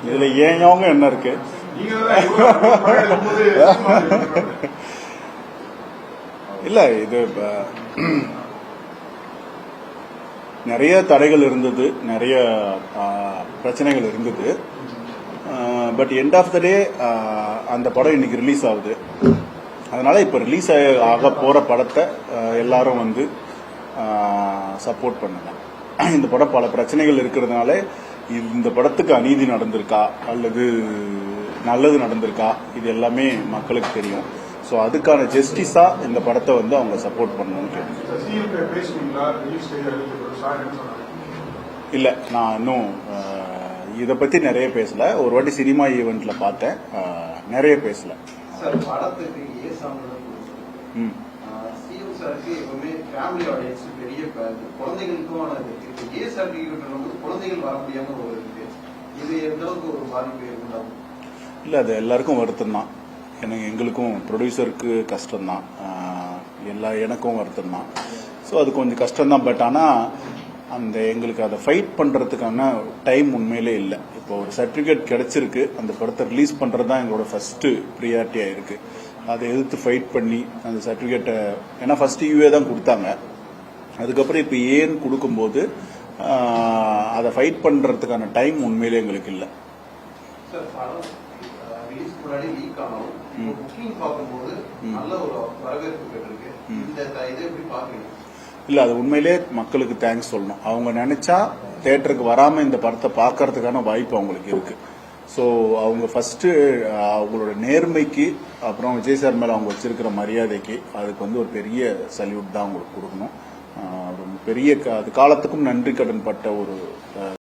இதுல ஏங்க என்ன இருக்கு? இல்ல இது நிறைய தடைகள் இருந்தது, நிறைய பிரச்சனைகள் இருந்தது. பட் எண்ட் ஆஃப் த டே அந்த படம் இன்னைக்கு ரிலீஸ் ஆகுது. அதனால இப்ப ரிலீஸ் ஆக போற படத்தை எல்லாரும் வந்து சப்போர்ட் பண்ணுங்க. இந்த படம் பல பிரச்சனைகள் இருக்கிறதுனால இந்த படத்துக்கு அநீதி நடந்திருக்கா அல்லது நல்லது நடந்திருக்கா இது எல்லாமே மக்களுக்கு தெரியும். ஸோ அதுக்கான ஜஸ்டிஸா இந்த படத்தை வந்து அவங்க சப்போர்ட் பண்ணணும்னு கேட்குறேன். இல்லை, நான் இன்னும் இதை பற்றி நிறைய பேசல. ஒரு வாட்டி சினிமா ஈவெண்ட்ல பார்த்தேன், நிறைய பேசல. இல்லை, அது எல்லாருக்கும் வருத்தம் தான். எங்களுக்கும் ப்ரொடியூசருக்கு கஷ்டம்தான், எனக்கும் வருத்தம் தான். ஸோ அது கொஞ்சம் கஷ்டம்தான். பட் ஆனால் எங்களுக்கு அதை ஃபைட் பண்ணுறதுக்கான டைம் உண்மையிலே இல்லை. இப்போ ஒரு சர்டிஃபிகேட் கிடைச்சிருக்கு, அந்த படத்தை ரிலீஸ் பண்ணுறது தான் எங்களோட ஃபர்ஸ்ட் ப்ரியாரிட்டியாக இருக்குது. அதை எதிர்த்து ஃபைட் பண்ணி அந்த சர்டிஃபிகேட்டை, ஏன்னா ஃபர்ஸ்ட் யூஏ தான் கொடுத்தாங்க, அதுக்கப்புறம் இப்போ ஏன்னு கொடுக்கும்போது அதை ஃபைட் பண்ணுறதுக்கான டைம் உண்மையிலே எங்களுக்கு இல்லை. இல்ல, அது உண்மையிலே மக்களுக்கு தேங்க்ஸ் சொல்லணும். அவங்க நினைச்சா தியேட்டருக்கு வராம இந்த படத்தை பார்க்கறதுக்கான வாய்ப்பு அவங்களுக்கு இருக்கு. ஸோ அவங்க ஃபர்ஸ்ட் அவங்களோட நேர்மைக்கு, அப்புறம் விஜய் சார் மேல அவங்க வச்சிருக்கிற மரியாதைக்கு, அதுக்கு வந்து ஒரு பெரிய சல்யூட் தான் அவங்களுக்கு கொடுக்கணும். பெரிய அது காலத்துக்கும் நன்றி கடன் பட்ட ஒரு